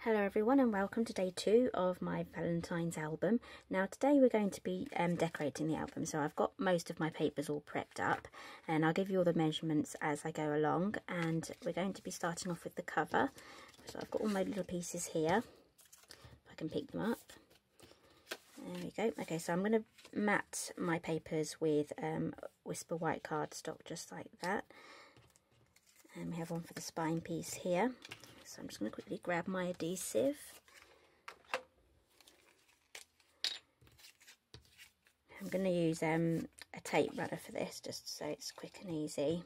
Hello everyone and welcome to day 2 of my Valentine's album. Now today we're going to be decorating the album, so I've got most of my papers all prepped up and I'll give you all the measurements as I go along, and we're going to be starting off with the cover. So I've got all my little pieces here, if I can pick them up. There we go. Okay, so I'm going to mat my papers with Whisper white cardstock just like that. And we have one for the spine piece here. So I'm just going to quickly grab my adhesive. I'm going to use a tape runner for this, just so it's quick and easy.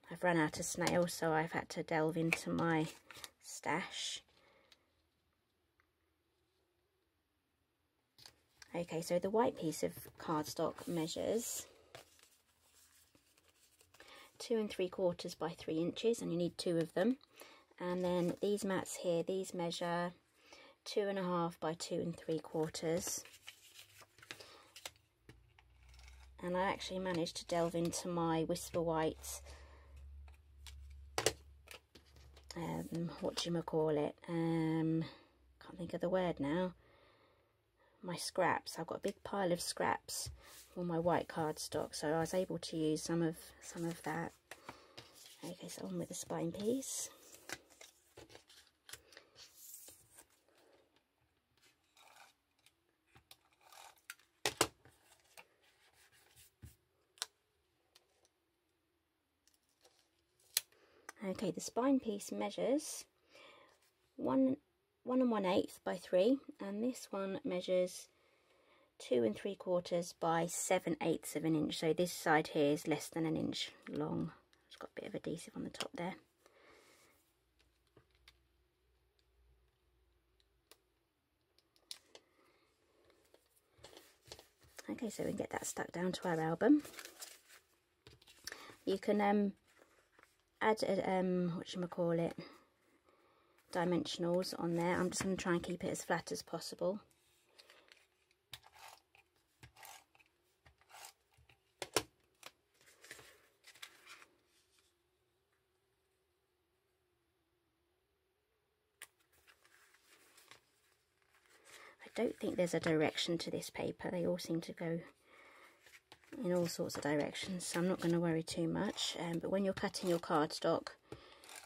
I've run out of snails, so I've had to delve into my stash. Okay, so the white piece of cardstock measures 2 3/4 by 3 inches, and you need 2 of them. And then these mats here, these measure 2 1/2 by 2 3/4. And I actually managed to delve into my Whisper White, can't think of the word now. My scraps. I've got a big pile of scraps for my white cardstock, so I was able to use some of that. Okay, so on with the spine piece. Okay, the spine piece measures 1 1/8 by 3, and this one measures 2 3/4 by 7/8 of an inch. So this side here is less than an inch long. It's got a bit of adhesive on the top there. Okay, so we can get that stuck down to our album. You can add dimensionals on there. I'm just going to try and keep it as flat as possible. I don't think there's a direction to this paper. They all seem to go in all sorts of directions, so I'm not going to worry too much. But when you're cutting your cardstock,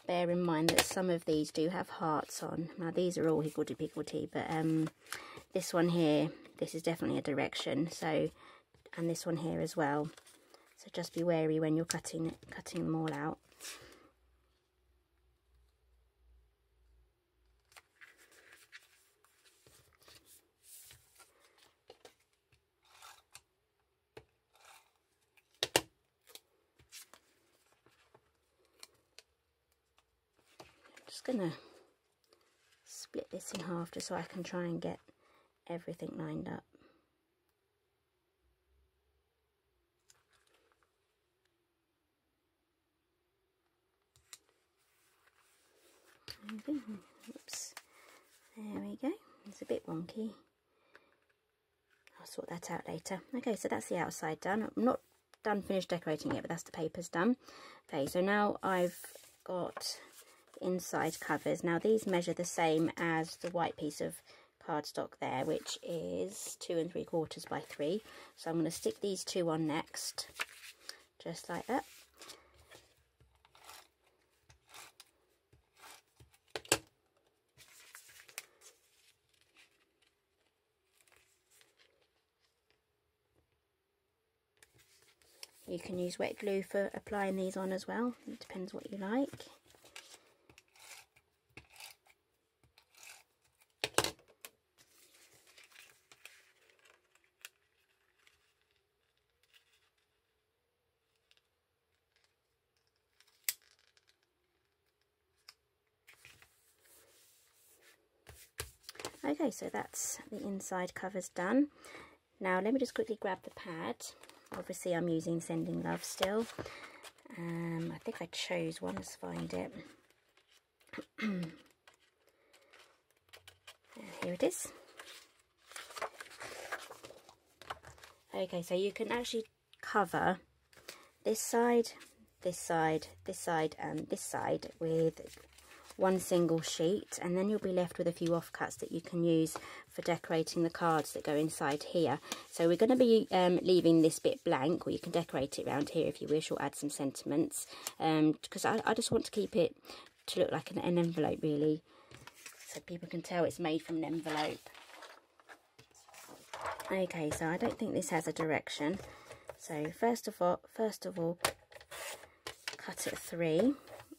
bear in mind that some of these do have hearts on. Now these are all higgledy-piggledy, but this one here, this is definitely a direction. So, and this one here as well. So just be wary when you're cutting them all out. Just gonna split this in half just so I can try and get everything lined up. Oops, there we go. It's a bit wonky. I'll sort that out later. Okay, so that's the outside done. I'm not finished decorating it, but that's the papers done. Okay, so now I've got inside covers. Now these measure the same as the white piece of cardstock there, which is 2 3/4 by 3. So I'm going to stick these 2 on next, just like that. You can use wet glue for applying these on as well. It depends what you like. Okay, so that's the inside covers done. Now let me just quickly grab the pad. Obviously I'm using Sending Love still. I think I chose one, let's find it. Here it is. Okay, so you can actually cover this side, this side, this side and this side with one single sheet, and then you'll be left with a few offcuts that you can use for decorating the cards that go inside here. So we're going to be leaving this bit blank, or you can decorate it around here if you wish, or add some sentiments, because I just want to keep it to look like an envelope really, so people can tell it's made from an envelope. Okay, so I don't think this has a direction, so first of all cut at 3,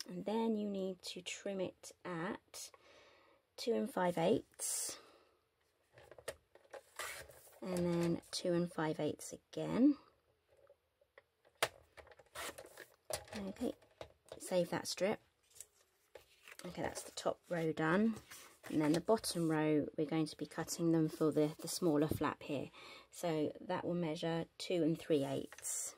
and then you need to trim it at 2 5/8, and then 2 5/8 again. Okay, save that strip. Okay, that's the top row done, and then the bottom row we're going to be cutting them for the smaller flap here, so that will measure 2 3/8.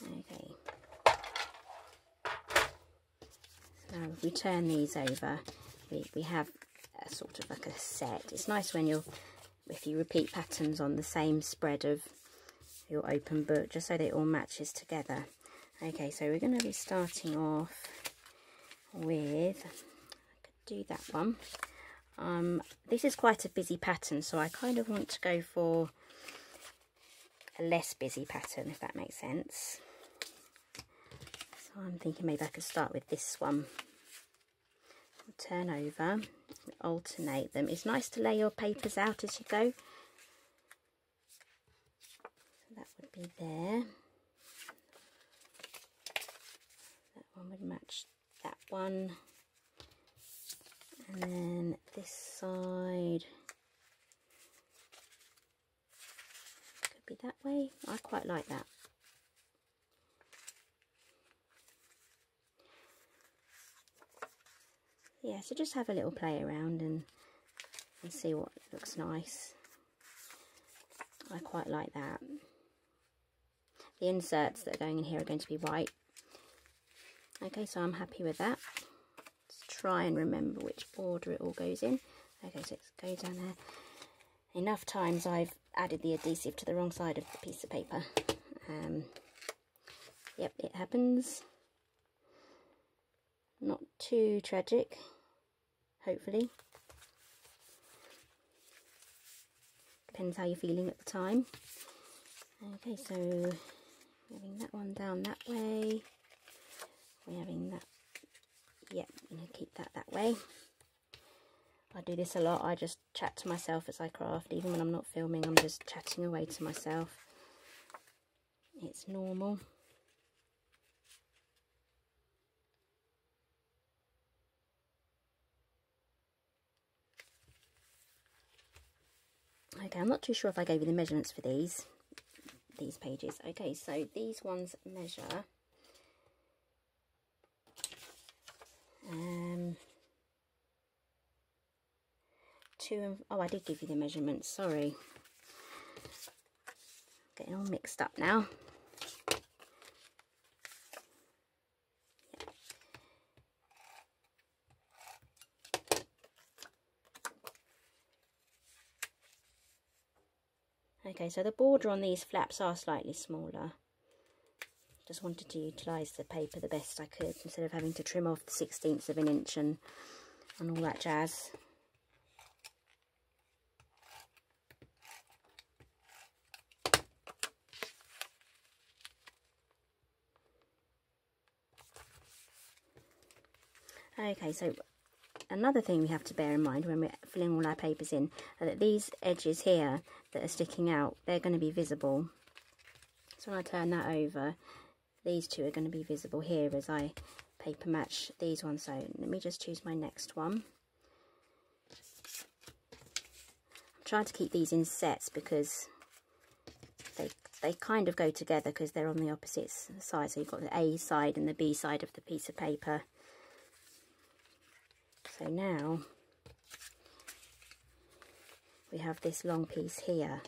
Okay, so if we turn these over, we have a sort of like a set. It's nice when if you repeat patterns on the same spread of your open book, just so that it all matches together. Okay, so we're going to be starting off with, I could do that one. This is quite a busy pattern, so I kind of want to go for a less busy pattern, if that makes sense. So I'm thinking maybe I could start with this one. Turn over, alternate them. It's nice to lay your papers out as you go. So that would be there. That one would match that one. And then this side could be that way. I quite like that. Yeah, so just have a little play around and see what looks nice. I quite like that. The inserts that are going in here are going to be white. Okay, so I'm happy with that. Let's try and remember which order it all goes in. Okay, so it goes down there. Enough times I've added the adhesive to the wrong side of the piece of paper. Yep, it happens. Not too tragic, hopefully. Depends how you're feeling at the time. Okay, so we're having that one down that way. We're having that, yep, I'm going to keep that way. I do this a lot. I just chat to myself as I craft. Even when I'm not filming, I'm just chatting away to myself. It's normal. Okay, I'm not too sure if I gave you the measurements for these pages. Okay, so these ones measure oh, I did give you the measurements, sorry. Getting all mixed up now. Okay, so the border on these flaps are slightly smaller. Just wanted to utilise the paper the best I could instead of having to trim off the 1/16 of an inch and all that jazz. Okay, so another thing we have to bear in mind when we're filling all our papers in are that these edges here that are sticking out, they're going to be visible. So when I turn that over, these two are going to be visible here as I paper match these ones. So let me just choose my next one. I'm trying to keep these in sets because they kind of go together because they're on the opposite side. So you've got the A side and the B side of the piece of paper. So now we have this long piece here.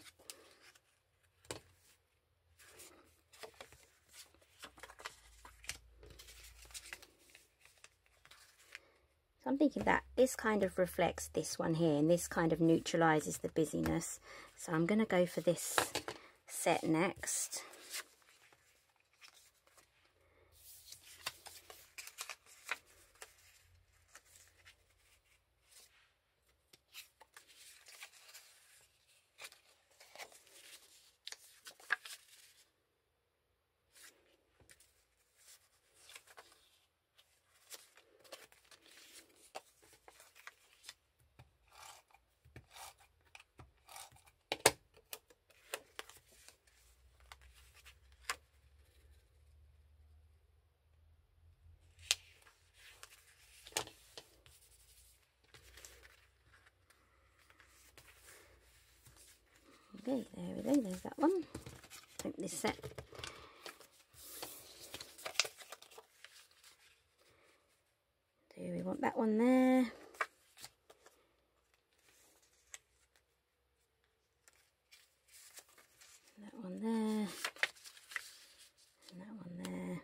So So I'm thinking that this kind of reflects this one here, and this kind of neutralizes the busyness. So I'm going to go for this set next. Okay, there we go, there's that one. Hope this set. Do we want that one there? That one there. And that one there.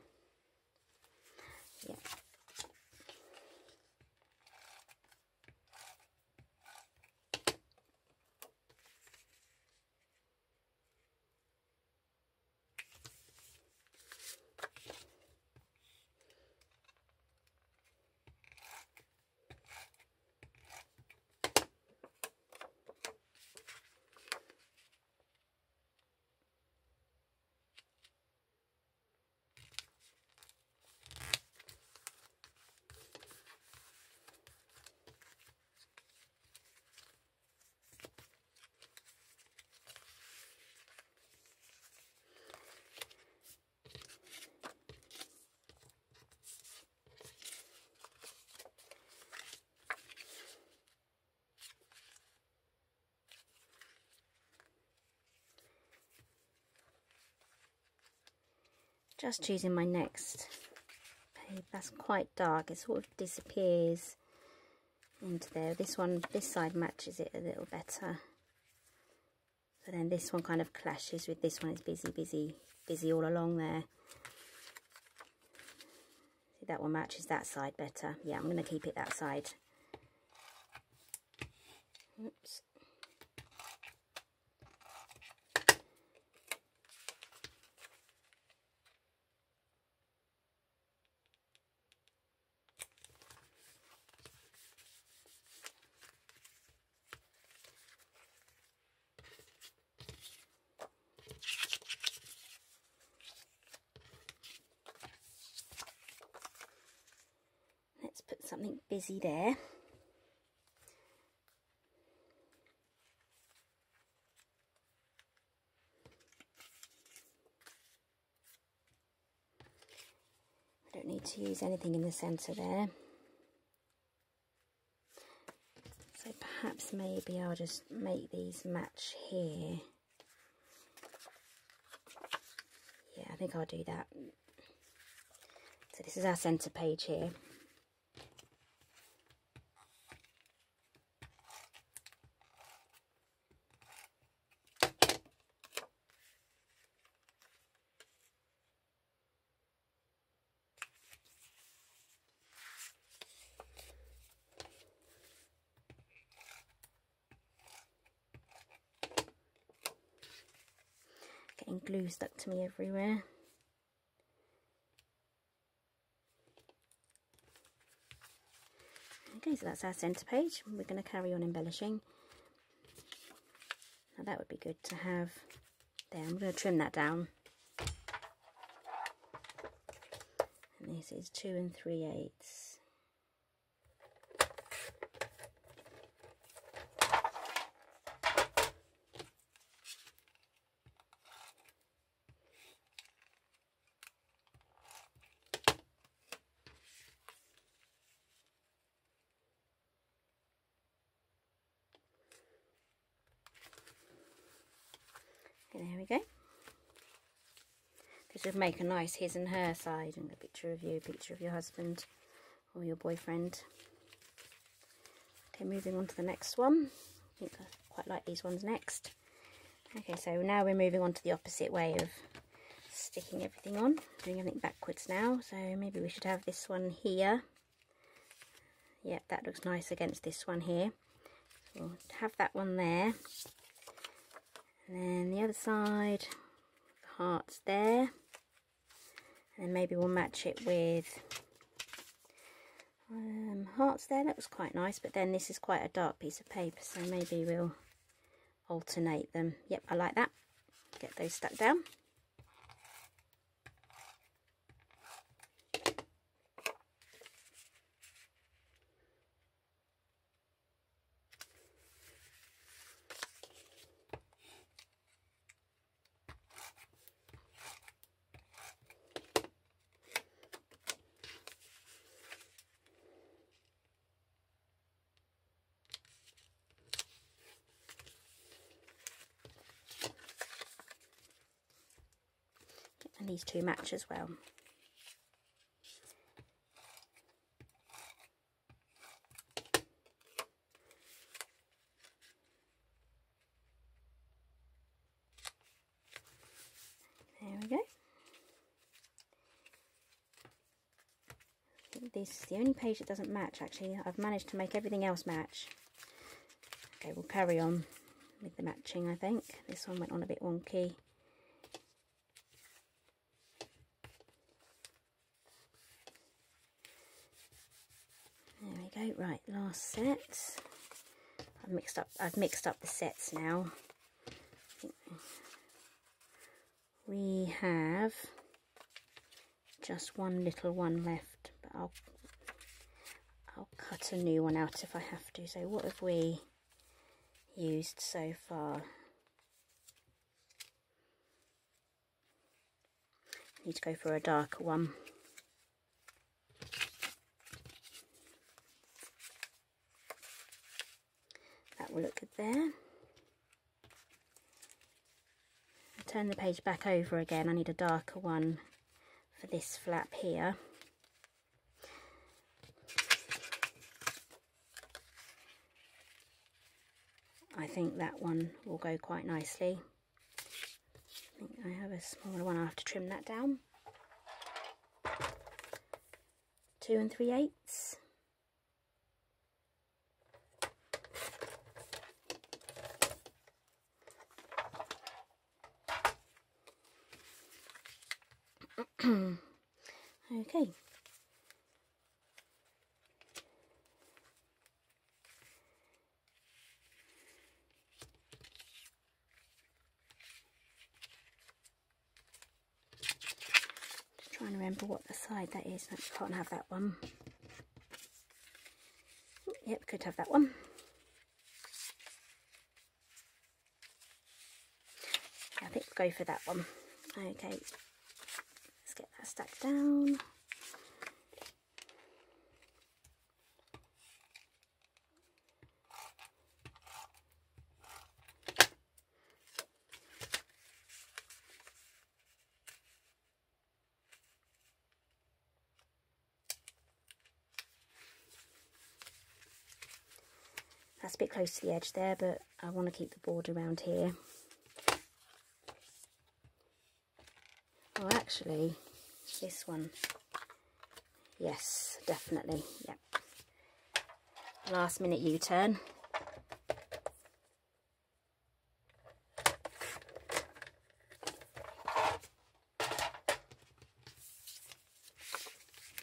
Yeah. Just choosing my next page. That's quite dark. It sort of disappears into there. This one, this side matches it a little better. But then this one kind of clashes with this one. It's busy all along there. See, that one matches that side better. Yeah, I'm going to keep it that side. Oops. Let's put something busy there. I don't need to use anything in the centre there. So perhaps maybe I'll just make these match here. Yeah, I think I'll do that. So this is our centre page here. Getting glue stuck to me everywhere. Okay, so that's our centre page. We're going to carry on embellishing. Now that would be good to have there. I'm going to trim that down. And this is 2 3/8. There we go. This would make a nice his and her side, and a picture of you, a picture of your husband or your boyfriend. Okay, moving on to the next one. I think I quite like these ones next. Okay, so now we're moving on to the opposite way of sticking everything on, doing everything backwards now. So maybe we should have this one here. Yep, that looks nice against this one here. So we'll have that one there. And then the other side, the hearts there. And maybe we'll match it with hearts there. That was quite nice, but then this is quite a dark piece of paper, so maybe we'll alternate them. Yep, I like that. Get those stuck down. And these two match as well. There we go. I think this is the only page that doesn't match actually. I've managed to make everything else match. Okay, we'll carry on with the matching, I think. This one went on a bit wonky. There we go. Right, last set. I've mixed up the sets now. We have just one little one left, but I'll cut a new one out if I have to. So what have we used so far? I need to go for a darker one. That will look good there. Turn the page back over again. I need a darker one for this flap here. I think that one will go quite nicely. I think I have a smaller one. I'll have to trim that down. 2 3/8. Okay. Just trying to remember what the side that is. I can't have that one. Yep, could have that one. I think we'll go for that one. Okay, let's get that stacked down. That's a bit close to the edge there, but I want to keep the border around here. Oh, actually, this one. Yes, definitely. Yep. Last minute U-turn.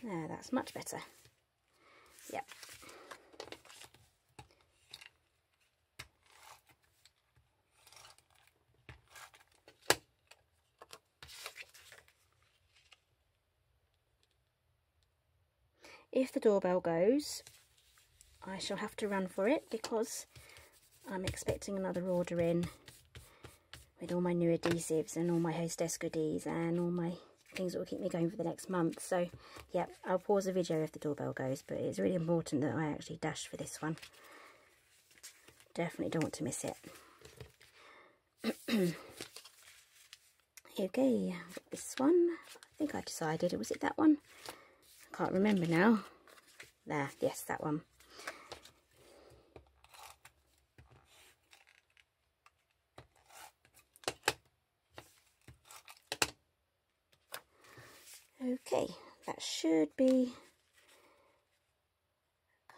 There, that's much better. Yep. If the doorbell goes, I shall have to run for it because I'm expecting another order in with all my new adhesives and all my hostess goodies and all my things that will keep me going for the next month. So yeah, I'll pause the video if the doorbell goes, but it's really important that I actually dash for this one. Definitely don't want to miss it. Okay, this one, I think I decided, was it that one? I can't remember now. There, yes, that one. Okay, that should be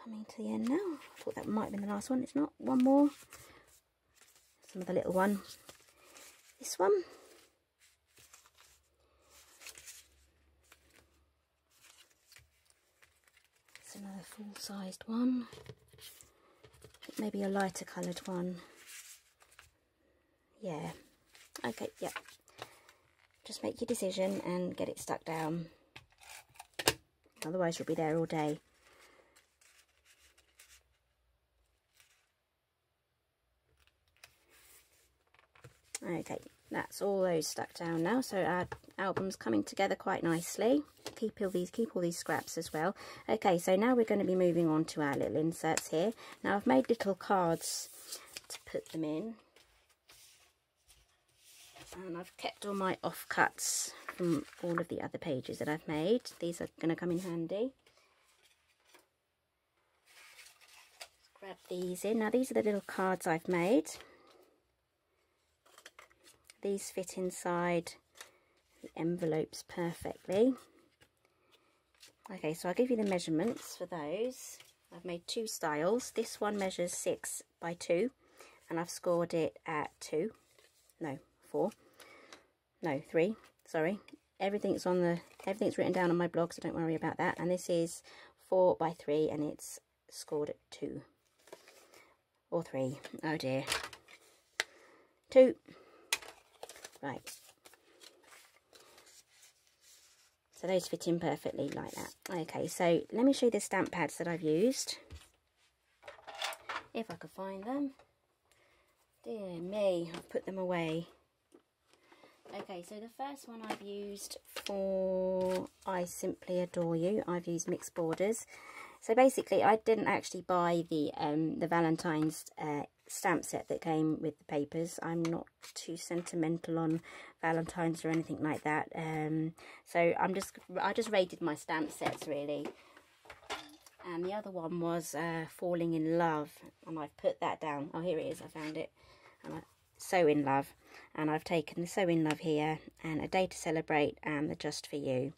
Coming to the end now. I thought that might have been the last one. It's not. One more. Some of the little one. This one. It's another full-sized one. Maybe a lighter coloured one. Yeah. Okay, yeah. Just make your decision and get it stuck down. Otherwise you'll be there all day. Okay, that's all those stuck down now, so our album's coming together quite nicely. Keep all these scraps as well. Okay, so now we're going to be moving on to our little inserts here. Now I've made little cards to put them in, and I've kept all my offcuts from all of the other pages that I've made. These are going to come in handy. Grab these in. Now these are the little cards I've made. These fit inside the envelopes perfectly. Okay, so I'll give you the measurements for those. I've made 2 styles. This one measures 6 by 2, and I've scored it at 3. Sorry, everything's written down on my blog, so don't worry about that. And this is 4 by 3, and it's scored at 2 or 3. Oh dear, 2. Right, so those fit in perfectly like that. Okay, so let me show you the stamp pads that I've used, if I could find them. Dear me, I've put them away. Okay, so the first one I've used for I Simply Adore You, I've used Mixed Borders. So basically I didn't actually buy the Valentine's stamp set that came with the papers. I'm not too sentimental on Valentine's or anything like that. So I just rated my stamp sets really. And the other one was Falling in Love, and I've put that down. Oh, here it is, I found it. So in Love, and I've taken the So in Love here, and A Day to Celebrate, and the Just for You.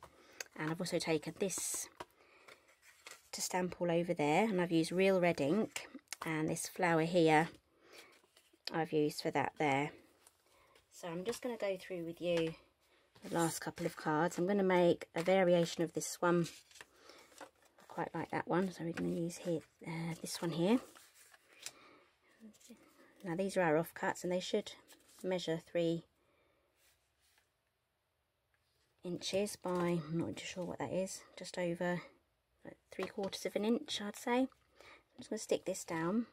And I've also taken this to stamp all over there, and I've used real red ink, and this flower here I've used for that there. So I'm just going to go through with you the last couple of cards. I'm going to make a variation of this one. I quite like that one, so we're going to use here this one here. Now these are our offcuts, and they should measure 3 inches by, I'm not too sure what that is, just over 3/4 of an inch, I'd say. I'm just going to stick this down.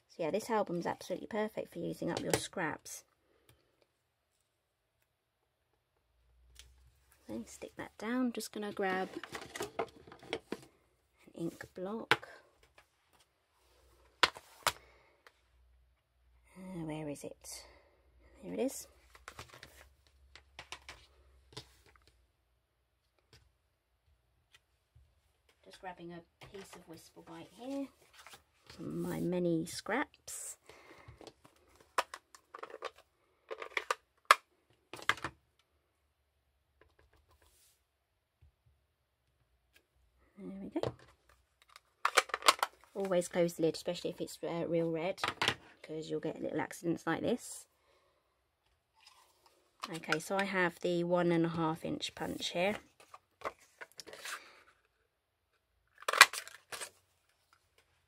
So yeah, this album's absolutely perfect for using up your scraps. Okay, stick that down. Just going to grab an ink block. Where is it? Here it is. Just grabbing a piece of Whisper White here. My many scraps. There we go. Always close the lid, especially if it's real red, because you'll get little accidents like this. Okay, so I have the 1.5 inch punch here.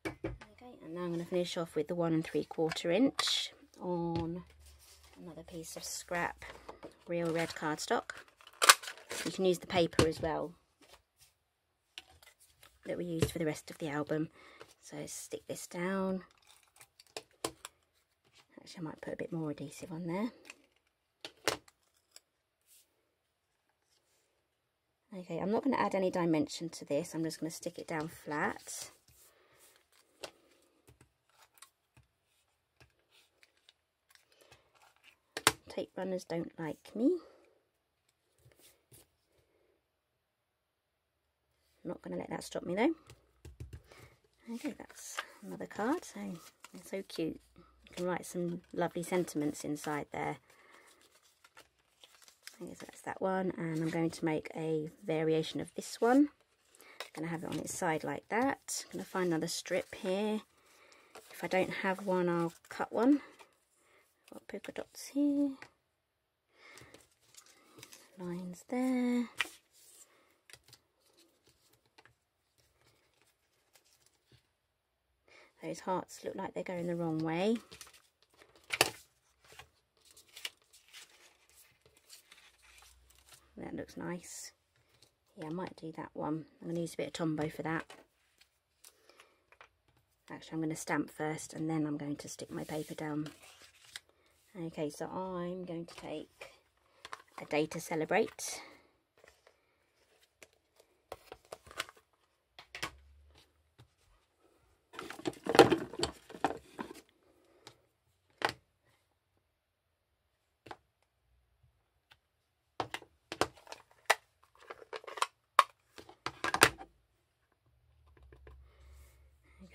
Okay, and now I'm going to finish off with the 1 3/4 inch on another piece of scrap real red cardstock. You can use the paper as well that we used for the rest of the album. So stick this down. Actually, I might put a bit more adhesive on there. Okay, I'm not going to add any dimension to this. I'm just going to stick it down flat. Tape runners don't like me. I'm not going to let that stop me though. Okay, that's another card. So it's so cute. You can write some lovely sentiments inside there. Okay, so that's that one, and I'm going to make a variation of this one. going to have it on its side like that. I'm going to find another strip here. If I don't have one, I'll cut one. Got polka dots here. Lines there. Those hearts look like they're going the wrong way. That looks nice. Yeah, I might do that one. I'm going to use a bit of Tombow for that. Actually, I'm going to stamp first and then I'm going to stick my paper down. Okay, so I'm going to take A Day to Celebrate.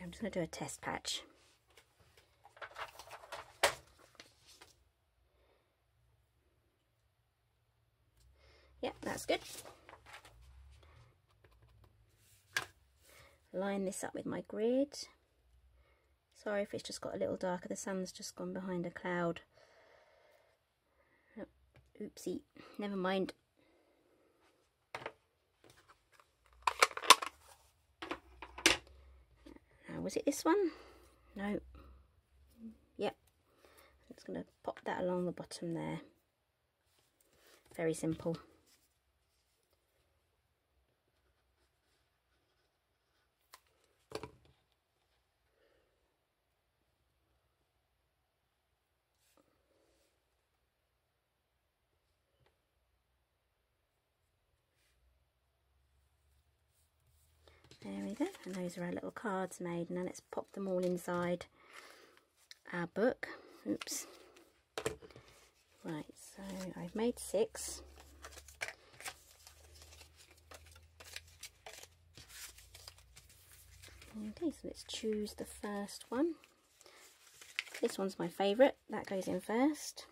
I'm just going to do a test patch. Yep, that's good. Line this up with my grid. Sorry if it's just got a little darker, the sun's just gone behind a cloud. Oh, oopsie, never mind. Was it this one? No. Yep. I'm just going to pop that along the bottom there. Very simple. There we go, and those are our little cards made. Now let's pop them all inside our book. Oops. Right, so I've made 6. Okay, so let's choose the first one. This one's my favourite, that goes in first.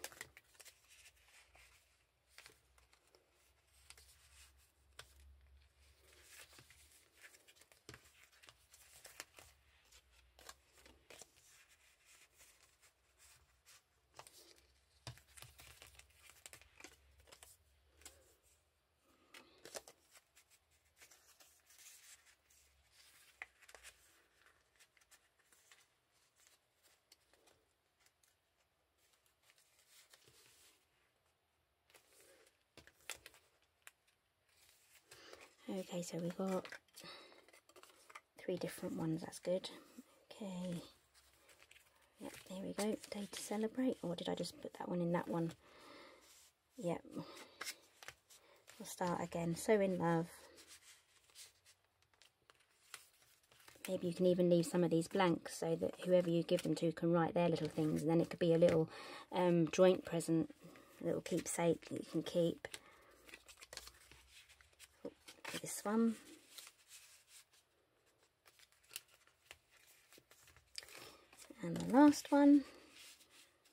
Okay, so we've got 3 different ones, that's good. Okay, yep, there we go, Day to Celebrate, or did I just put that one in that one? Yep, we'll start again, So in Love. Maybe you can even leave some of these blank so that whoever you give them to can write their little things, and then it could be a little joint present, a little keepsake that you can keep. This one. And the last one.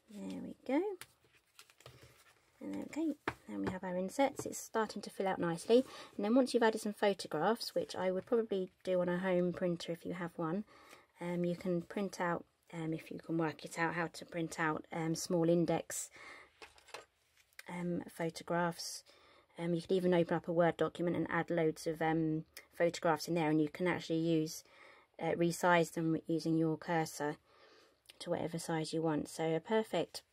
There we go. And okay, then we have our insets. It's starting to fill out nicely. And then once you've added some photographs, which I would probably do on a home printer if you have one, you can print out, if you can work it out, how to print out small index photographs. You could even open up a Word document and add loads of photographs in there, and you can actually use resize them using your cursor to whatever size you want. So a perfect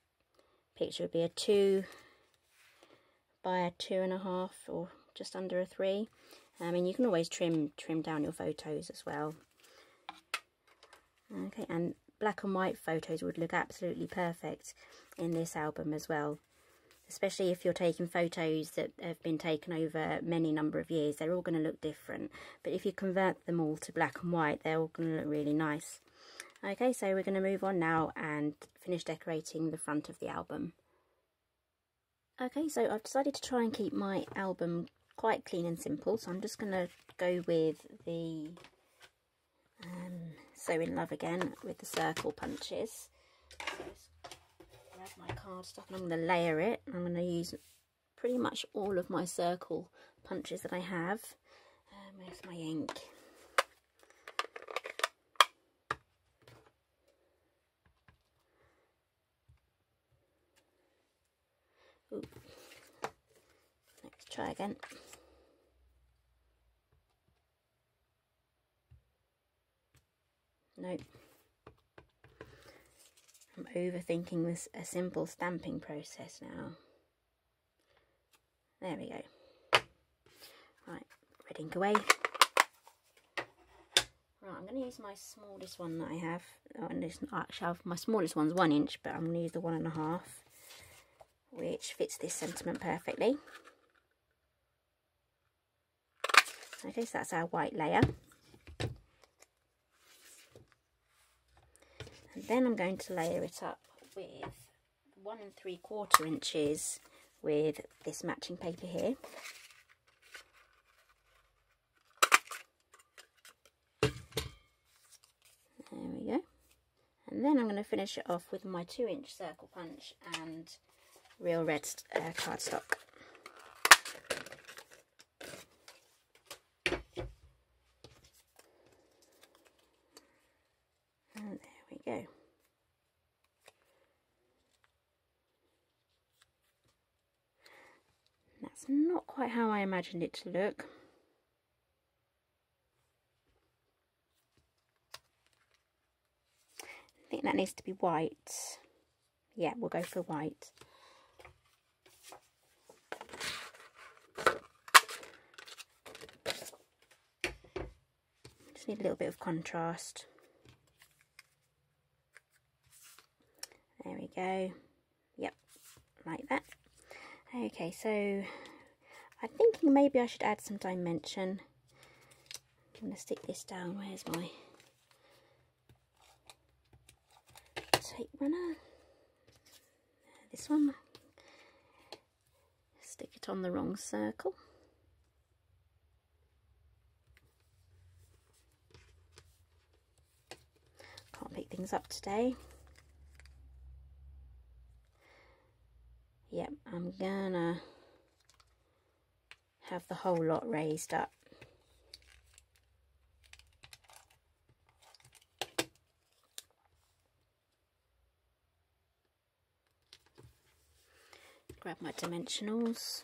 picture would be a 2 by a 2.5 or just under a 3. I mean, you can always trim down your photos as well. Okay, and black and white photos would look absolutely perfect in this album as well. Especially if you're taking photos that have been taken over many number of years, they're all going to look different. But if you convert them all to black and white, they're all going to look really nice. Okay, so we're going to move on now and finish decorating the front of the album. Okay, so I've decided to try and keep my album quite clean and simple. So I'm just going to go with the So in Love again with the circle punches. So grab my cardstock and I'm going to layer it. I'm going to use pretty much all of my circle punches that I have. Where's my ink? Try again. Nope. I'm overthinking this, a simple stamping process now. There we go. Right, red ink away. Right, I'm going to use my smallest one that I have. Oh, and this, actually, my smallest one's 1 inch, but I'm going to use the 1.5, which fits this sentiment perfectly. Okay, so that's our white layer. And then I'm going to layer it up with 1 3/4 inches with this matching paper here. There we go. And then I'm going to finish it off with my 2-inch circle punch and real red cardstock. And there we go. That's not quite how I imagined it to look. I think that needs to be white. Yeah, we'll go for white. Just need a little bit of contrast. There we go. Yep, like that. Okay, so I'm thinking maybe I should add some dimension. I'm going to stick this down. Where's my tape runner? This one. Stick it on the wrong circle. Can't pick things up today. Yep, I'm gonna have the whole lot raised up. Grab my dimensionals.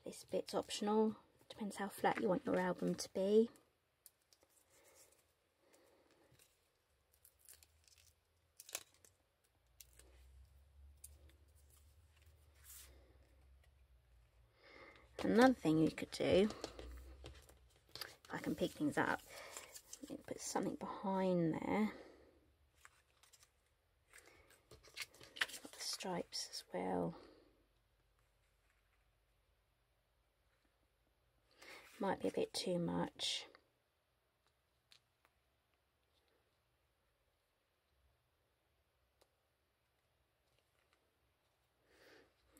This bit's optional, depends how flat you want your album to be. Another thing you could do, if I can pick things up, put something behind there. Got the stripes as well. Might be a bit too much.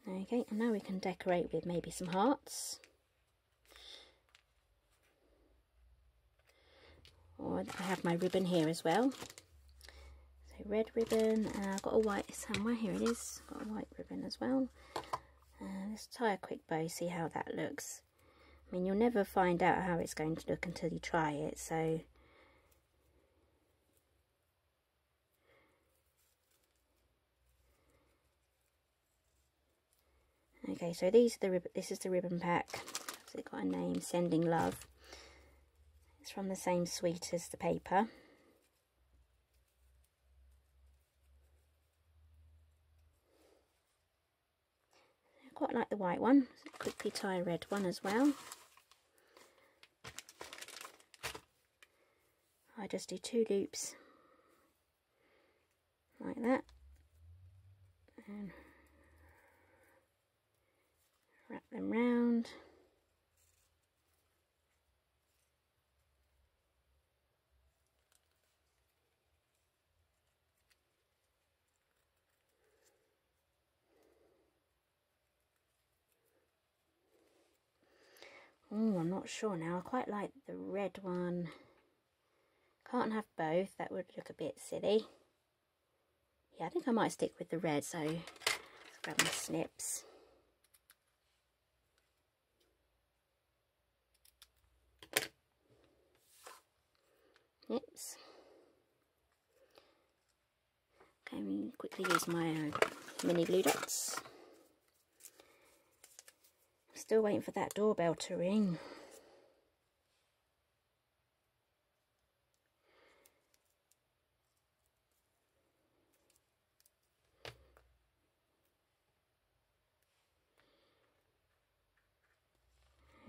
Okay, and now we can decorate with maybe some hearts. Or I have my ribbon here as well. So red ribbon, and I've got a white somewhere. Here it is. Got a white ribbon as well. Let's tie a quick bow, see how that looks. I mean, you'll never find out how it's going to look until you try it, so okay, so these are the this is the ribbon pack. So it's got a name, Sending Love. It's from the same suite as the paper. I quite like the white one. So quickly tie a red one as well. I just do 2 loops like that. And wrap them round. Oh, I'm not sure now. I quite like the red one. Can't have both, that would look a bit silly. Yeah, I think I might stick with the red, so let's grab my snips. Oops. Okay, let me quickly use my mini blue dots. Still waiting for that doorbell to ring.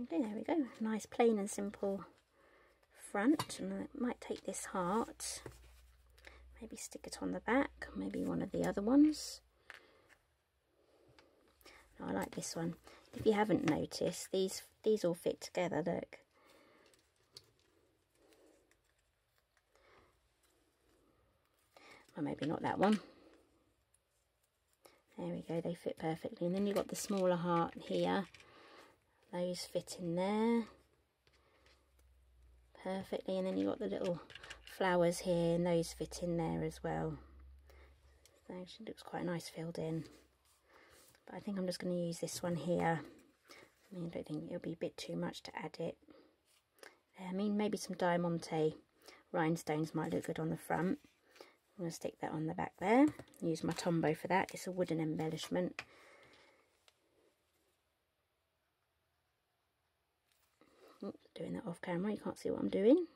Okay, there we go. Nice plain and simple front. And I might take this heart, maybe stick it on the back, maybe one of the other ones. No, I like this one. If you haven't noticed, these all fit together, look. Or maybe not that one. There we go, they fit perfectly. And then you've got the smaller heart here. Those fit in there perfectly, and then you've got the little flowers here, and those fit in there as well. So it actually looks quite nice filled in. But I think I'm just going to use this one here. I mean, I don't think it'll be a bit too much to add it. I mean, maybe some diamante rhinestones might look good on the front. I'm going to stick that on the back there. Use my Tombow for that. It's a wooden embellishment. Oops, doing that off camera, you can't see what I'm doing.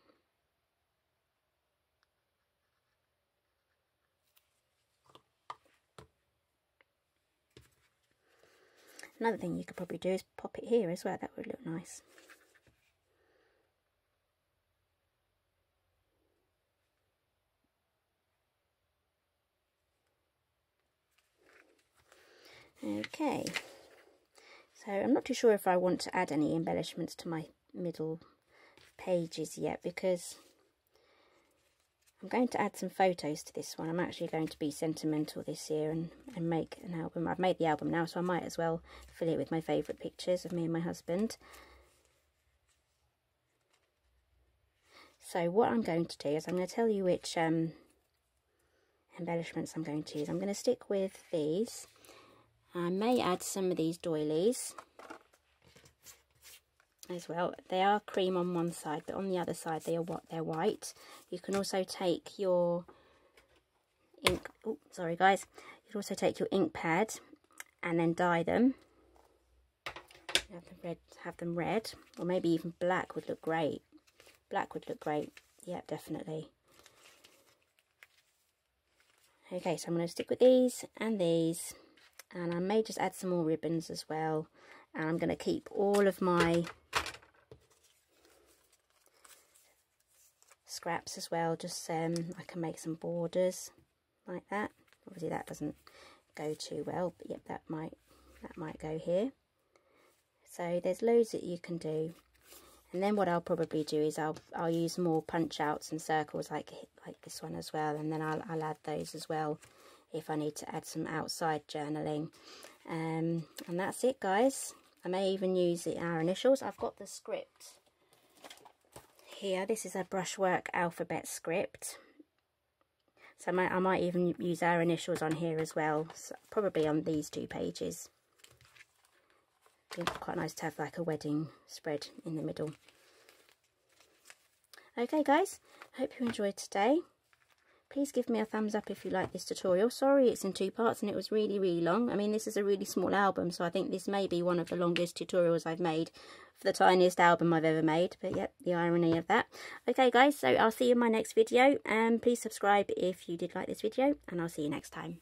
Another thing you could probably do is pop it here as well, that would look nice. Okay, so I'm not too sure if I want to add any embellishments to my middle pages yet, because I'm going to add some photos to this one. I'm actually going to be sentimental this year and make an album. I've made the album now, so I might as well fill it with my favourite pictures of me and my husband. So what I'm going to do is I'm going to tell you which embellishments I'm going to use. I'm going to stick with these. I may add some of these doilies as well. They are cream on one side, but on the other side they're white. You can also take your ink, oh sorry guys, you can also take your ink pad and then dye them. Have them red, or maybe even black would look great. Black would look great, yeah, definitely. Okay, so I'm going to stick with these, and I may just add some more ribbons as well. And I'm going to keep all of my scraps as well, just I can make some borders like that. Obviously that doesn't go too well, but yep, that might go here. So there's loads that you can do. And then what I'll probably do is I'll use more punch outs and circles like this one as well, and then I'll add those as well if I need to add some outside journaling. And that's it, guys. I may even use our initials. I've got the script here. This is a brushwork alphabet script, so I might even use our initials on here as well, so probably on these two pages. I think it's quite nice to have like a wedding spread in the middle. Okay guys, hope you enjoyed today. Please give me a thumbs up if you like this tutorial. Sorry it's in 2 parts and it was really long. I mean, this is a really small album, so I think this may be one of the longest tutorials I've made for the tiniest album I've ever made. But yep, the irony of that. Okay guys, so I'll see you in my next video, and please subscribe if you did like this video, and I'll see you next time.